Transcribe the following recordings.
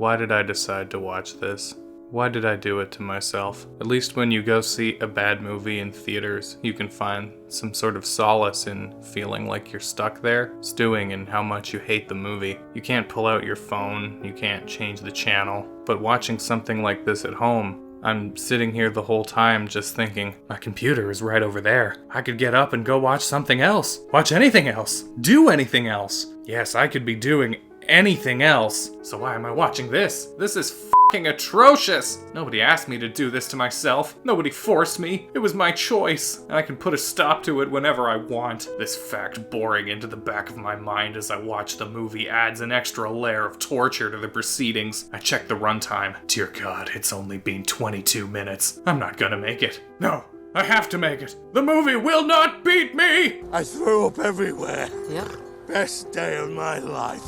Why did I decide to watch this? Why did I do it to myself? At least when you go see a bad movie in theaters, you can find some sort of solace in feeling like you're stuck there, stewing in how much you hate the movie. You can't pull out your phone, you can't change the channel, but watching something like this at home, I'm sitting here the whole time just thinking, my computer is right over there. I could get up and go watch something else. Watch anything else. Do anything else. Yes, I could be doing anything else. So why am I watching this? This is f***ing atrocious. Nobody asked me to do this to myself. Nobody forced me. It was my choice. And I can put a stop to it whenever I want. This fact boring into the back of my mind as I watch the movie adds an extra layer of torture to the proceedings. I check the runtime. Dear God, it's only been 22 minutes. I'm not gonna make it. No, I have to make it. The movie will not beat me! I threw up everywhere. Yep. Best day of my life.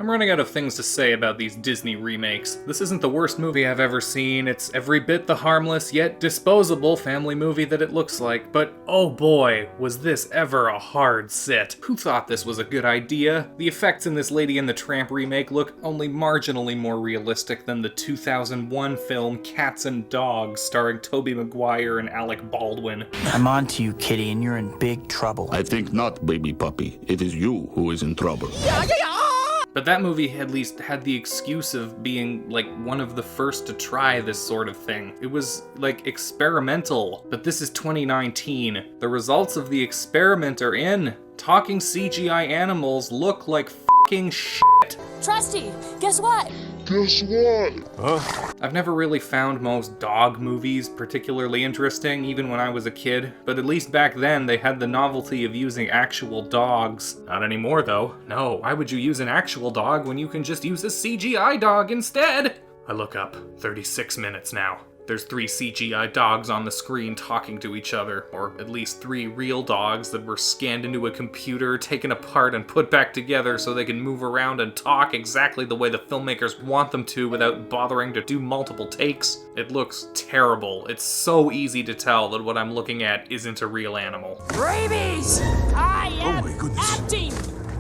I'm running out of things to say about these Disney remakes. This isn't the worst movie I've ever seen. It's every bit the harmless yet disposable family movie that it looks like. But oh boy, was this ever a hard sit. Who thought this was a good idea? The effects in this Lady and the Tramp remake look only marginally more realistic than the 2001 film Cats and Dogs starring Tobey Maguire and Alec Baldwin. I'm on to you, Kitty, and you're in big trouble. I think not, baby puppy. It is you who is in trouble. But that movie at least had the excuse of being, like, one of the first to try this sort of thing. It was, like, experimental. But this is 2019. The results of the experiment are in. Talking CGI animals look like f***ing shit. Trusty, guess what? Guess what? I've never really found most dog movies particularly interesting, even when I was a kid, but at least back then they had the novelty of using actual dogs. Not anymore though. No, why would you use an actual dog when you can just use a CGI dog instead? I look up, 36 minutes now. There's 3 CGI dogs on the screen talking to each other, or at least 3 real dogs that were scanned into a computer, taken apart, and put back together so they can move around and talk exactly the way the filmmakers want them to without bothering to do multiple takes. It looks terrible. It's so easy to tell that what I'm looking at isn't a real animal. Rabies! I am acting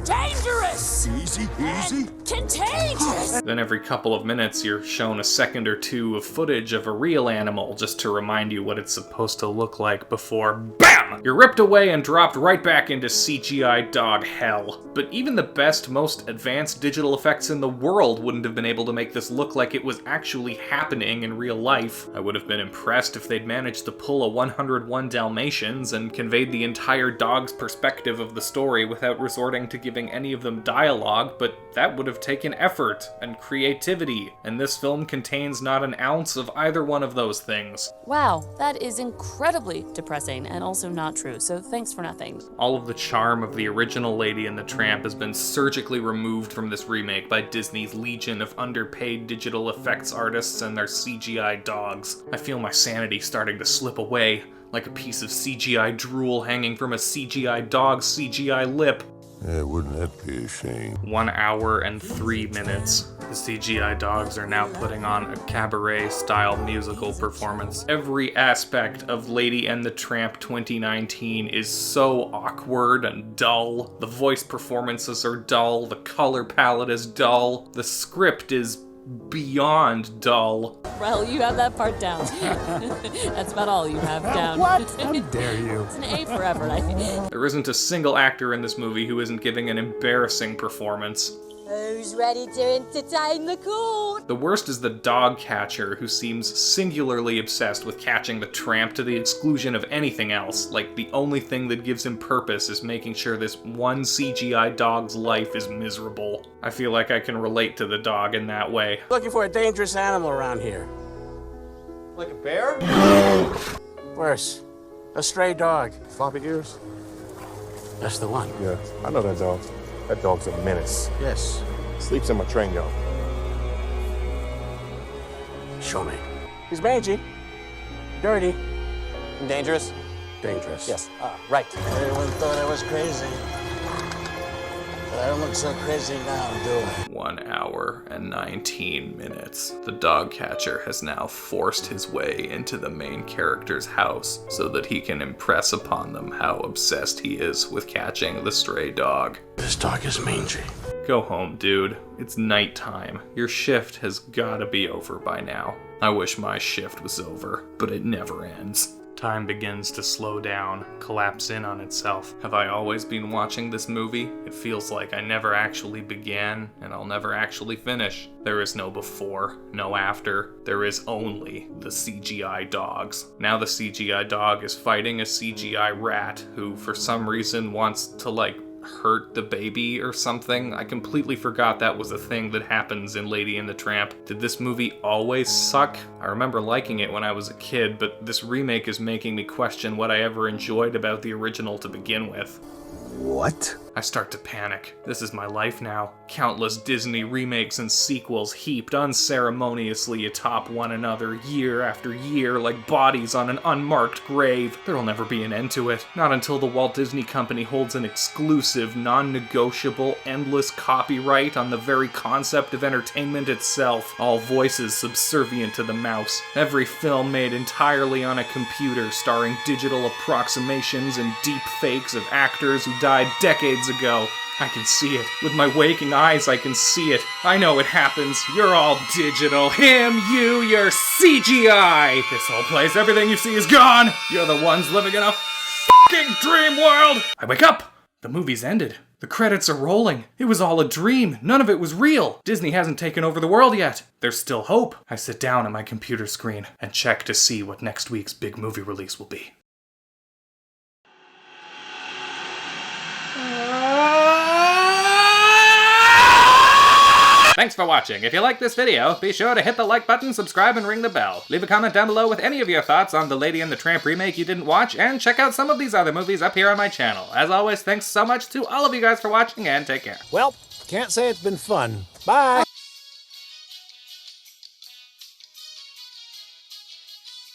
dangerous! Easy, easy. Contagious! Then every couple of minutes you're shown a second or two of footage of a real animal just to remind you what it's supposed to look like before BAM! You're ripped away and dropped right back into CGI dog hell. But even the best, most advanced digital effects in the world wouldn't have been able to make this look like it was actually happening in real life. I would have been impressed if they'd managed to pull a 101 Dalmatians and conveyed the entire dog's perspective of the story without resorting to giving any of them dialogue, but that would have taken effort and creativity, and this film contains not an ounce of either one of those things. Wow, that is incredibly depressing and also not true, so thanks for nothing. All of the charm of the original Lady and the Tramp has been surgically removed from this remake by Disney's legion of underpaid digital effects artists and their CGI dogs. I feel my sanity starting to slip away, like a piece of CGI drool hanging from a CGI dog's CGI lip. Yeah, wouldn't that be a shame? 1 hour and 3 minutes. The CGI dogs are now putting on a cabaret-style musical performance. Every aspect of Lady and the Tramp 2019 is so awkward and dull. The voice performances are dull, the color palette is dull, the script is beyond dull. Well, you have that part down. That's about all you have down. What? How dare you? It's an A for effort, I think. There isn't a single actor in this movie who isn't giving an embarrassing performance. Who's ready to entertain the court? The worst is the dog catcher, who seems singularly obsessed with catching the tramp to the exclusion of anything else. Like, the only thing that gives him purpose is making sure this one CGI dog's life is miserable. I feel like I can relate to the dog in that way. Looking for a dangerous animal around here. Like a bear? Worse, a stray dog. Floppy ears? That's the one. Yeah, I know that dog. That dog's a menace. Yes. Sleeps in my train yard. Show me. He's mangy, dirty, Dangerous? dangerous. Yes. Right. Everyone thought I was crazy. But I don't look so crazy now, do I? 1 hour and 19 minutes. The dog catcher has now forced his way into the main character's house so that he can impress upon them how obsessed he is with catching the stray dog. This dog is mangy. Go home, dude. It's nighttime. Your shift has gotta be over by now. I wish my shift was over, but it never ends. Time begins to slow down, collapse in on itself. Have I always been watching this movie? It feels like I never actually began, and I'll never actually finish. There is no before, no after. There is only the CGI dogs. Now the CGI dog is fighting a CGI rat who, for some reason, wants to, hurt the baby or something. I completely forgot that was a thing that happens in Lady and the Tramp. Did this movie always suck? I remember liking it when I was a kid, but this remake is making me question what I ever enjoyed about the original to begin with. What? I start to panic. This is my life now. Countless Disney remakes and sequels heaped unceremoniously atop one another year after year like bodies on an unmarked grave. There'll never be an end to it. Not until the Walt Disney Company holds an exclusive, non-negotiable, endless copyright on the very concept of entertainment itself. All voices subservient to the mouse. Every film made entirely on a computer, starring digital approximations and deep fakes of actors who died decades ago. I can see it. With my waking eyes, I can see it. I know it happens. You're all digital. Him, you're CGI. This whole place, everything you see is gone. You're the ones living in a fucking dream world. I wake up. The movie's ended. The credits are rolling. It was all a dream. None of it was real. Disney hasn't taken over the world yet. There's still hope. I sit down at my computer screen and check to see what next week's big movie release will be. Thanks for watching. If you like this video, be sure to hit the like button, subscribe, and ring the bell. Leave a comment down below with any of your thoughts on the Lady and the Tramp remake you didn't watch, and check out some of these other movies up here on my channel. As always, thanks so much to all of you guys for watching, and take care. Well, can't say it's been fun. Bye.